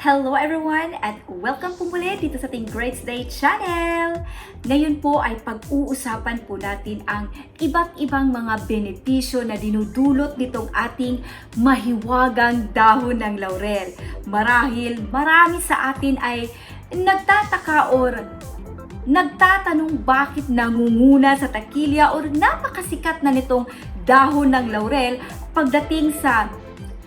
Hello everyone at welcome po muli dito sa ating Great Day Channel! Ngayon po ay pag-uusapan po natin ang iba't ibang mga benepisyo na dinudulot nitong ating mahiwagang dahon ng laurel. Marahil marami sa atin ay nagtataka or nagtatanong bakit nangunguna sa takilya or napakasikat na nitong dahon ng laurel pagdating sa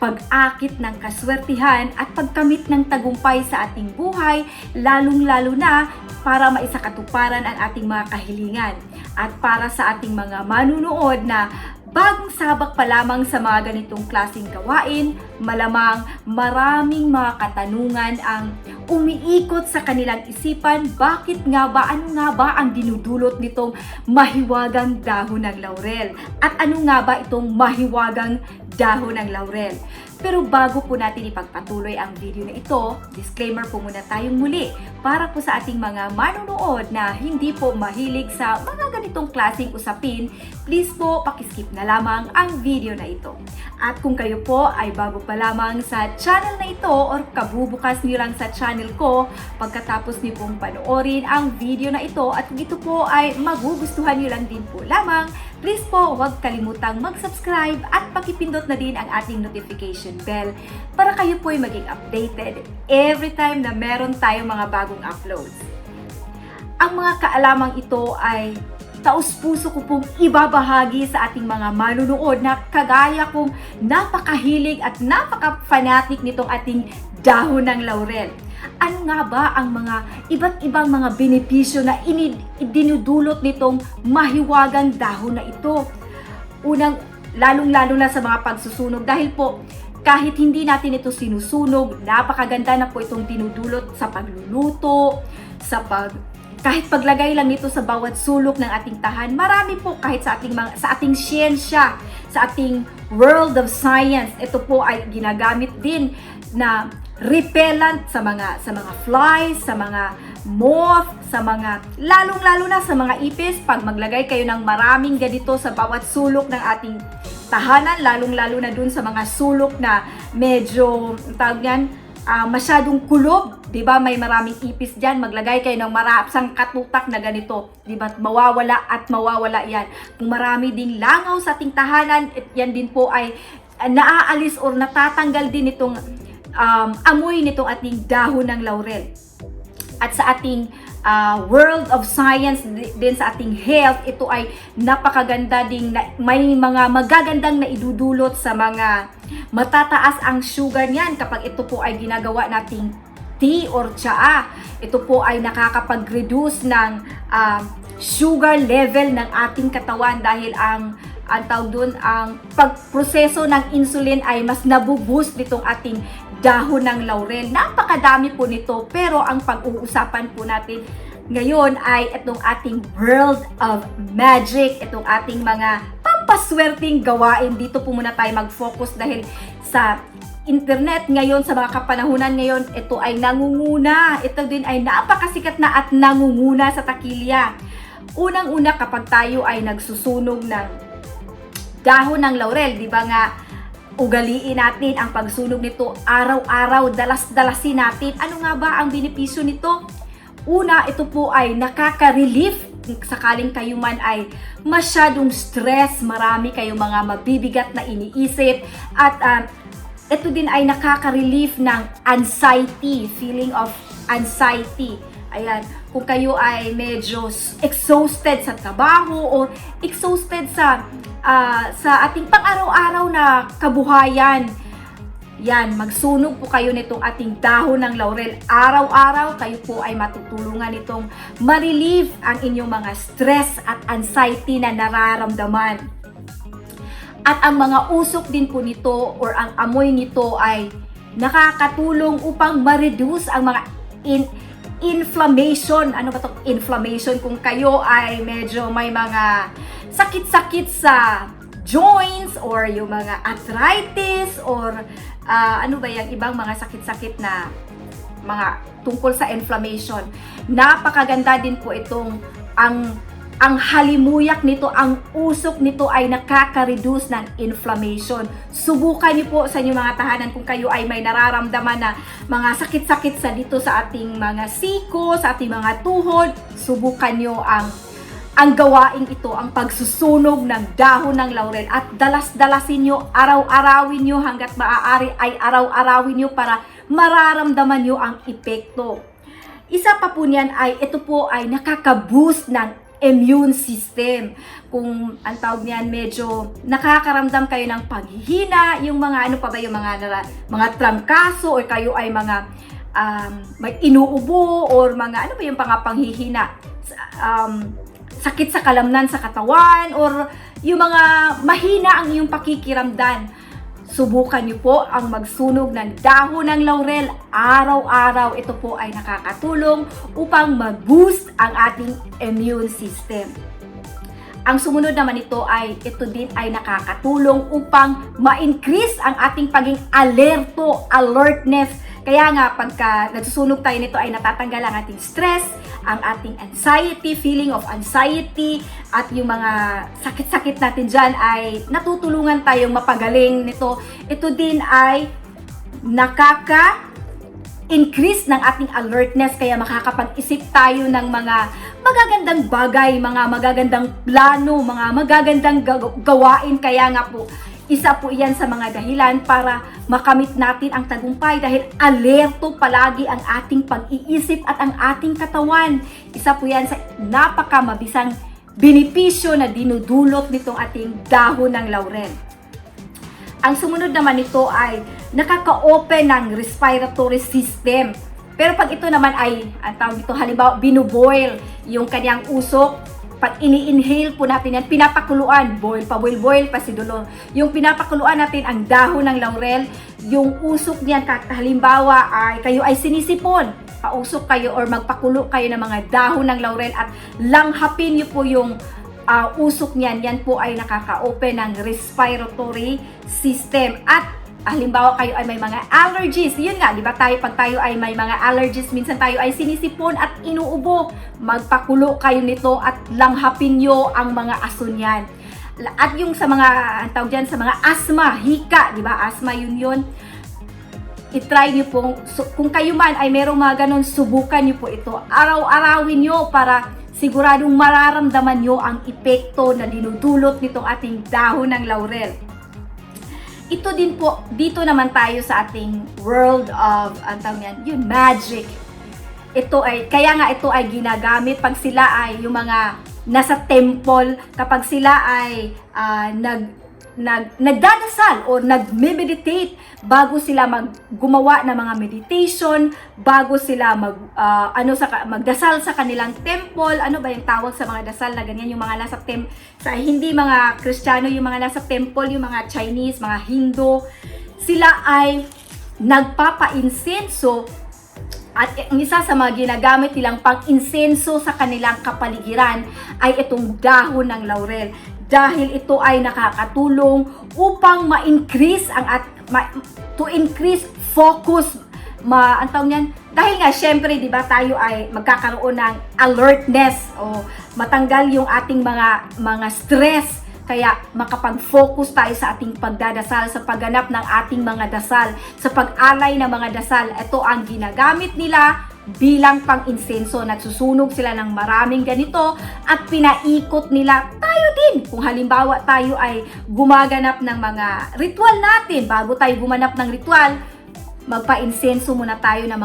pag-akit ng kaswertihan at pagkamit ng tagumpay sa ating buhay, lalong-lalo na para maisakatuparan ang ating mga kahilingan. At para sa ating mga manunood na bagong sabak pa lamang sa mga ganitong klaseng gawain, malamang maraming mga katanungan ang umiikot sa kanilang isipan. Bakit nga ba, ano nga ba ang dinudulot nitong mahiwagang dahon ng laurel? At ano nga ba itong mahiwagang dahon ng laurel? Pero bago po natin ipagpatuloy ang video na ito, disclaimer po muna tayong muli para po sa ating mga manunood na hindi po mahilig sa mga ganitong klaseng usapin, please po pakiskip na lamang ang video na ito. At kung kayo po ay bago pa lamang sa channel na ito or kabubukas niyo lang sa channel ko, pagkatapos niyo pong panoorin ang video na ito at kung ito po ay magugustuhan niyo lang din po lamang, please po huwag kalimutang mag-subscribe at pakipindot na din ang ating notification bell para kayo po ay maging updated every time na meron tayong mga bagong uploads. Ang mga kaalamang ito ay taus-puso ko pong ibabahagi sa ating mga manunood na kagaya kong napakahilig at napaka-fanatic nitong ating dahon ng laurel. Ano nga ba ang mga iba't ibang mga benepisyo na dinudulot nitong mahiwagang dahon na ito? Unang, lalong-lalo na sa mga pagsusunog dahil po kahit hindi natin ito sinusunog, napakaganda na po itong dinudulot sa pagluluto, kahit paglagay lang nito sa bawat sulok ng ating tahan. Marami po kahit sa ating siyensya, sa ating world of science, ito po ay ginagamit din na repellent sa mga flies, sa mga moth, sa mga lalong-lalo na sa mga ipis. Pag maglagay kayo ng maraming ganito sa bawat sulok ng ating tahanan, lalong-lalo na dun sa mga sulok na medyo tawag yan, masyadong kulob, 'di ba? May maraming ipis diyan, maglagay kayo ng marapsang katutak na ganito, 'di ba? Mawawala 'yan. Kung marami ding langaw sa ating tahanan, yan din po ay naaalis or natatanggal din itong amoy nitong ating dahon ng laurel. At sa ating world of science din sa ating health, ito ay napakaganda ding may mga magagandang na idudulot sa mga matataas ang sugar niyan kapag ito po ay ginagawa nating tea or tsaa. Ito po ay nakakapag-reduce ng sugar level ng ating katawan dahil ang tawag doon, ang pagproseso ng insulin ay mas nabuboost nitong ating dahon ng laurel. Napakadami po nito, pero ang pag-uusapan po natin ngayon ay itong ating world of magic, itong ating mga pampaswerteng gawain. Dito po muna tayo mag-focus dahil sa internet ngayon, sa mga kapanahunan ngayon, ito ay nangunguna. Ito din ay napakasikat na at nangunguna sa takilya. Unang-una kapag tayo ay nagsusunog ng dahon ng laurel, di ba nga, ugaliin natin ang pagsunog nito araw-araw, dalas-dalasin natin. Ano nga ba ang benepisyo nito? Una, ito po ay nakaka-relief sakaling kayo man ay masyadong stress, marami kayong mga mabibigat na iniisip, at ito din ay nakaka-relief ng anxiety, feeling of anxiety. Ayan, kung kayo ay medyo exhausted sa trabaho or exhausted sa ating pang-araw-araw na kabuhayan, yan, magsunog po kayo nitong ating dahon ng laurel. Araw-araw, kayo po ay matutulungan nitong ma-relieve ang inyong mga stress at anxiety na nararamdaman. At ang mga usok din po nito or ang amoy nito ay nakakatulong upang ma-reduce ang mga inflammation. Ano ba itong inflammation? Kung kayo ay medyo may mga sakit-sakit sa joints or yung mga arthritis or ano ba yung ibang mga sakit-sakit na mga tungkol sa inflammation. Napakaganda din po itong ang ang halimuyak nito, ang usok nito ay nakaka-reduce ng inflammation. Subukan niyo po sa inyong mga tahanan kung kayo ay may nararamdaman na mga sakit-sakit sa dito sa ating mga siko, sa ating mga tuhod. Subukan niyo ang gawain ito, ang pagsusunog ng dahon ng laurel, at dalas-dalasin nyo, araw-arawin nyo hanggat maaari ay araw-arawin nyo para mararamdaman nyo ang epekto. Isa pa po niyan ay ito po ay nakaka-boost ng immune system. Kung ang tawag niyan, medyo nakakaramdam kayo ng paghihina, yung mga ano pa ba, yung mga trangkaso, o kayo ay mga may inuubo, or mga ano ba yung panghihina, sakit sa kalamnan sa katawan, or yung mga mahina ang iyong pakikiramdam. Subukan niyo po ang magsunog ng dahon ng laurel araw-araw. Ito po ay nakakatulong upang mag-boost ang ating immune system. Ang sumunod naman ito din ay nakakatulong upang ma-increase ang ating pagiging alertness. Kaya nga, pagka nagsusunog tayo nito ay natatanggal ang ating stress, ang ating anxiety, feeling of anxiety, at yung mga sakit-sakit natin dyan ay natutulungan tayong mapagaling nito. Ito din ay nakaka-increase ng ating alertness, kaya makakapag-isip tayo ng mga magagandang bagay, mga magagandang plano, mga magagandang gawain. Kaya nga po, isa po iyan sa mga dahilan para makamit natin ang tagumpay, dahil alerto palagi ang ating pag-iisip at ang ating katawan. Isa po yan sa napakamabisang benepisyo na dinudulot nitong ating dahon ng laurel. Ang sumunod naman nito ay nakaka-open ng respiratory system. Pero pag ito naman ay, ang tawag dito, halimbawa, binuboil yung kanyang usok, pag ini-inhale po natin yan, pinapakuluan, boil pa si dulo. Yung pinapakuluan natin ang dahon ng laurel, yung usok niyan, halimbawa ay kayo ay sinisipon, pausok kayo or magpakulo kayo ng mga dahon ng laurel at langhapin niyo po yung usok niyan, yan po ay nakaka-open ng respiratory system. At halimbawa kayo ay may mga allergies, yun nga, di ba pag tayo ay may mga allergies, minsan tayo ay sinisipon at inuubo, magpakulo kayo nito at langhapin nyo ang mga aso niyan. At yung sa mga, ang tawag dyan, sa mga asthma, hika, di ba, asthma yun, itry nyo po, kung kayo man ay merong mga ganun, subukan nyo po ito, araw-arawin nyo para siguradong mararamdaman nyo ang epekto na dinudulot nitong ating dahon ng laurel. Ito din po, dito naman tayo sa ating world of, yung magic. Kaya nga ito ay ginagamit pag sila ay, yung mga nasa temple, kapag sila ay nagdadasal o nagme-meditate, bago sila gumawa ng mga meditation, bago sila magdasal sa kanilang temple. Ano ba yung tawag sa mga dasal na ganyan, yung mga nasa sa hindi mga Kristiyano, yung mga nasa temple, yung mga Chinese, mga Hindu, sila ay nagpapa-insenso. At ang isa sa mga ginagamit nilang pang-insenso sa kanilang kapaligiran ay itong dahon ng laurel, dahil ito ay nakakatulong upang ma-increase to increase focus, dahil nga syempre, di ba, tayo ay magkakaroon ng alertness o matanggal yung ating mga stress. Kaya makapag-focus tayo sa ating pagdadasal, sa pagganap ng ating mga dasal, sa pag-alay ng mga dasal. Ito ang ginagamit nila bilang pang-insenso. Nagsusunog sila ng maraming ganito at pinaikot nila. Tayo din, kung halimbawa tayo ay gumaganap ng mga ritual natin, bago tayo gumanap ng ritual, magpa-insenso muna tayo ng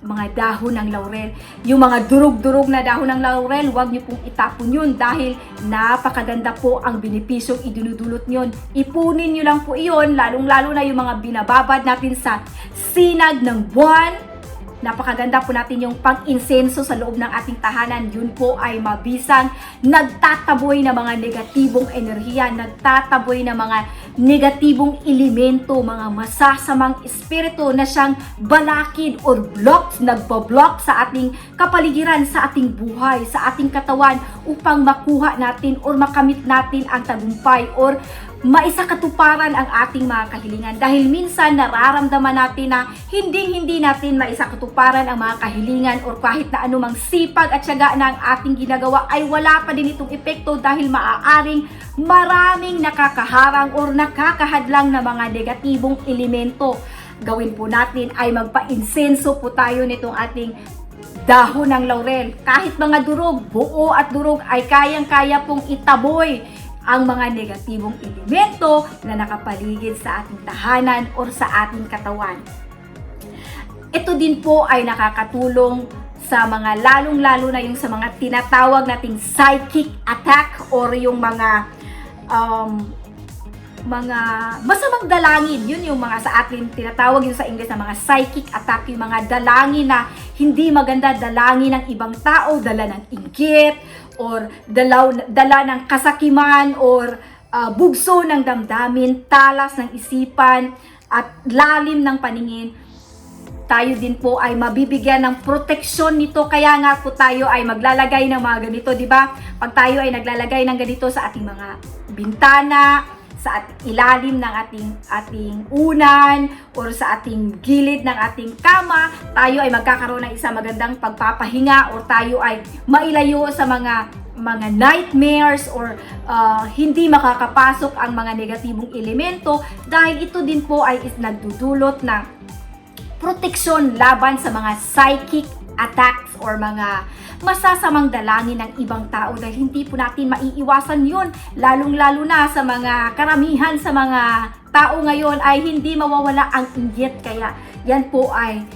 mga dahon ng laurel. Yung mga durug-durug na dahon ng laurel, huwag niyo pong itapon yun, dahil napakaganda po ang benepisyong idinudulot nyon. Ipunin niyo lang po iyon, lalong-lalo na yung mga binababad natin sa sinag ng buwan. Napakaganda po natin yung pang-insenso sa loob ng ating tahanan. Yun po ay mabisang nagtataboy ng mga negatibong enerhiya, nagtataboy ng mga negatibong elemento, mga masasamang espiritu na siyang balakid or blocks, nagbablock sa ating kapaligiran, sa ating buhay, sa ating katawan, upang makuha natin or makamit natin ang tagumpay or maisakatuparan ang ating mga kahilingan. Dahil minsan nararamdaman natin na hindi natin maisakatuparan ang mga kahilingan or kahit na anumang sipag at tiyaga na ang ating ginagawa ay wala pa din itong epekto dahil maaaring maraming nakakaharang or nakakahadlang na mga negatibong elemento. Gawin po natin ay magpa-insenso po tayo nitong ating dahon ng laurel. Kahit mga durog, buo at durog ay kayang-kaya pong itaboy ang mga negatibong elemento na nakapaligid sa ating tahanan or sa ating katawan. Ito din po ay nakakatulong sa mga lalong-lalo na yung sa mga tinatawag nating psychic attack or yung mga masamang dalangin. Yun yung mga sa atin tinatawag yung sa English na mga psychic attack, yung mga dalangin na hindi maganda, dalangin ng ibang tao, dala ng inggit or dala ng kasakiman or bugso ng damdamin, talas ng isipan at lalim ng paningin. Tayo din po ay mabibigyan ng proteksyon nito, kaya nga po tayo ay maglalagay ng mga ganito, di ba? Pag tayo ay naglalagay ng ganito sa ating mga bintana, sa ilalim ng ating unan or sa ating gilid ng ating kama, tayo ay magkakaroon ng isang magandang pagpapahinga or tayo ay mailayo sa mga nightmares or hindi makakapasok ang mga negatibong elemento dahil ito din po ay nagdudulot ng proteksyon laban sa mga psychic attacks or mga masasamang dalangin ng ibang tao dahil hindi po natin maiiwasan yun. Lalong-lalo na sa mga karamihan sa mga tao ngayon ay hindi mawawala ang inggit. Kaya yan po ay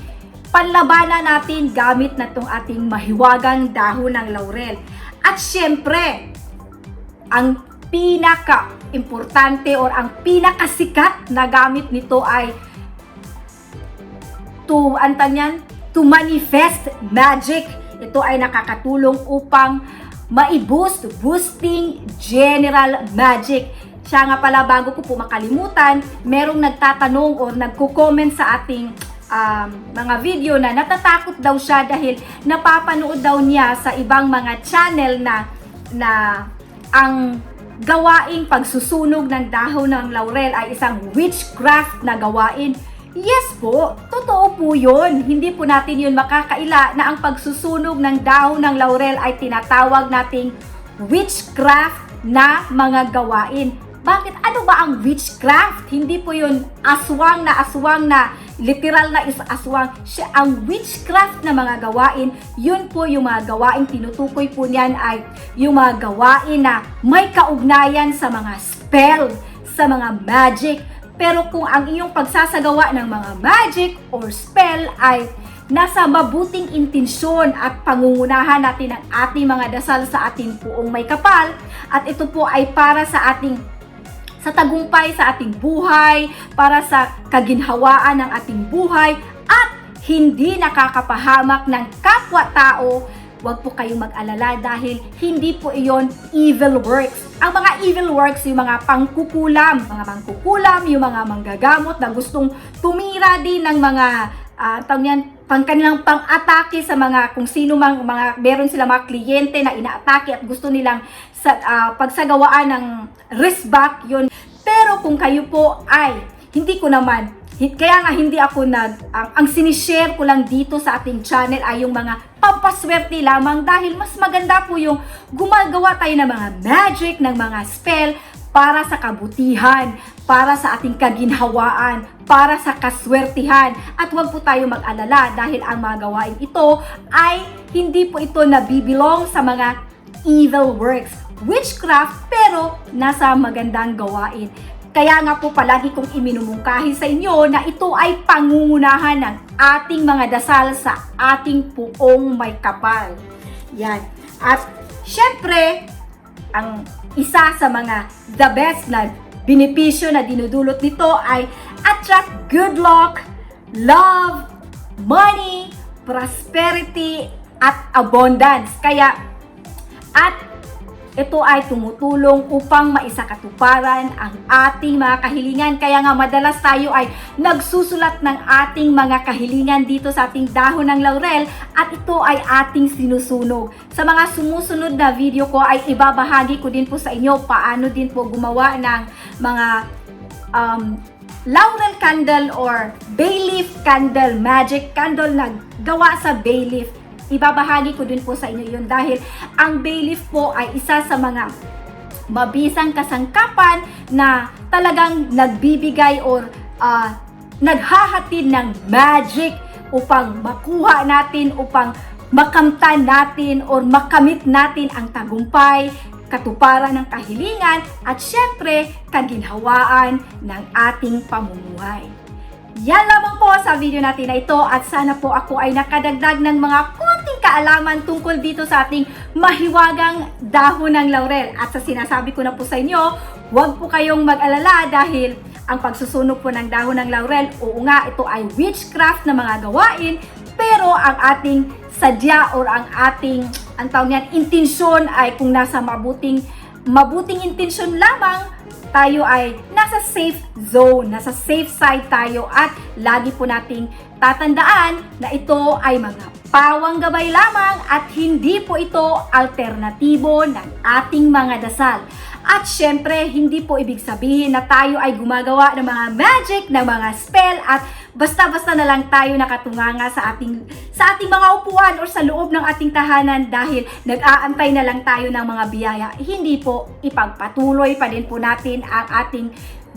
panlabanan natin gamit na itong ating mahiwagang dahon ng laurel. At syempre, ang pinaka-importante or ang pinakasikat na gamit nito ay to manifest magic. Ito ay nakakatulong upang boosting general magic. Siya nga pala, bago ko po makalimutan, merong nagtatanong or nagko-comment sa ating mga video na natatakot daw siya dahil napapanood daw niya sa ibang mga channel na ang gawaing pagsusunog ng dahon ng laurel ay isang witchcraft na gawain. Yes po, totoo po yun. Hindi po natin yun makakaila na ang pagsusunog ng dahon ng laurel ay tinatawag nating witchcraft na mga gawain. Bakit? Ano ba ang witchcraft? Hindi po yun aswang na literal na aswang. Ang witchcraft na mga gawain, yun po yung mga gawain tinutukoy po niyan ay yung mga gawain na may kaugnayan sa mga spell, sa mga magic. Pero kung ang iyong pagsasagawa ng mga magic or spell ay nasa mabuting intensyon at pangungunahan natin ang ating mga dasal sa ating puong may kapal, at ito po ay para sa tagumpay sa ating buhay, para sa kaginhawaan ng ating buhay, at hindi nakakapahamak ng kapwa-tao, huwag po kayong mag-alala dahil hindi po iyon evil works. Ang mga evil works, yung mga pangkukulam, yung mga manggagamot na gustong tumira din ng mga kanilang pang-atake sa mga kung sino mang meron sila mga kliyente na inaatake at gusto nilang pagsagawaan ng wristback yun. Pero kung kayo po ay kaya nga hindi ako ang sinishare ko lang dito sa ating channel ay yung mga pampaswerte lamang dahil mas maganda po yung gumagawa tayo ng mga magic, ng mga spell para sa kabutihan, para sa ating kaginhawaan, para sa kaswertihan. At huwag po tayo mag-alala dahil ang mga gawain ito ay hindi po ito nabibilong sa mga evil works, witchcraft, pero nasa magandang gawain. Kaya nga po palagi kong iminumungkahi sa inyo na ito ay pangungunahan ng ating mga dasal sa ating puong may kapal. Yan. At syempre, ang isa sa mga the best na benepisyo na dinudulot nito ay attract good luck, love, money, prosperity, at abundance. Kaya, at ito ay tumutulong upang maisakatuparan ang ating mga kahilingan. Kaya nga madalas tayo ay nagsusulat ng ating mga kahilingan dito sa ating dahon ng laurel at ito ay ating sinusunog. Sa mga sumusunod na video ko ay ibabahagi ko din po sa inyo paano din po gumawa ng mga laurel candle or bay leaf candle, magic candle na gawa sa bay leaf. Ibabahagi ko din po sa inyo yun dahil ang bay leaf po ay isa sa mga mabisang kasangkapan na talagang nagbibigay or naghahatid ng magic upang makuha natin, upang makamtan natin or makamit natin ang tagumpay, katuparan ng kahilingan at syempre kaginhawaan ng ating pamumuhay. Yan lamang po sa video natin na ito at sana po ako ay nakadagdag ng mga konting kaalaman tungkol dito sa ating mahiwagang dahon ng laurel. At sa sinasabi ko na po sa inyo, huwag po kayong mag-alala dahil ang pagsusunog po ng dahon ng laurel, oo nga, ito ay witchcraft na mga gawain, pero ang ating sadya or ang ating intensyon ay kung nasa mabuting intensyon lamang, tayo ay nasa safe zone, nasa safe side tayo at lagi po nating tatandaan na ito ay mga pawang gabay lamang at hindi po ito alternatibo ng ating mga dasal. At syempre, hindi po ibig sabihin na tayo ay gumagawa ng mga magic, ng mga spell at basta-basta na lang tayo nakatunganga sa ating mga upuan o sa loob ng ating tahanan dahil nag-aantay na lang tayo ng mga biyaya. Hindi po, ipagpatuloy pa din po natin ang ating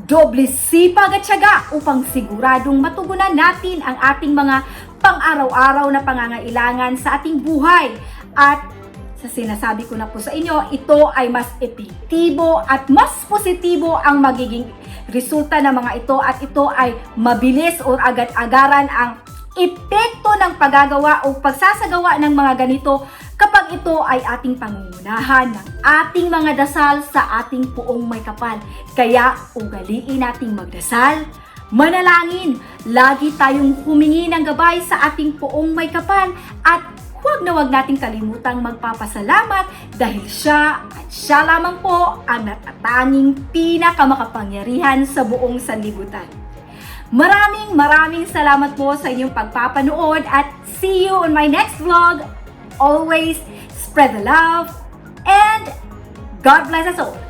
doble sipag at tiyaga upang siguradong matugunan natin ang ating mga pang-araw-araw na pangangailangan sa ating buhay. At sa sinasabi ko na po sa inyo, ito ay mas epektibo at mas positibo ang magiging resulta ng mga ito at ito ay mabilis o agad-agaran ang epekto ng paggagawa o pagsasagawa ng mga ganito kapag ito ay ating pangungunahan ng ating mga dasal sa ating puong may kapal. Kaya ugaliin nating magdasal, manalangin, lagi tayong humingi ng gabay sa ating puong may kapal at huwag na huwag nating kalimutang magpapasalamat dahil siya at siya lamang po ang natatanging pinakamakapangyarihan sa buong sanlibutan. Maraming salamat po sa inyong pagpapanood at see you on my next vlog. Always spread the love and God bless us all.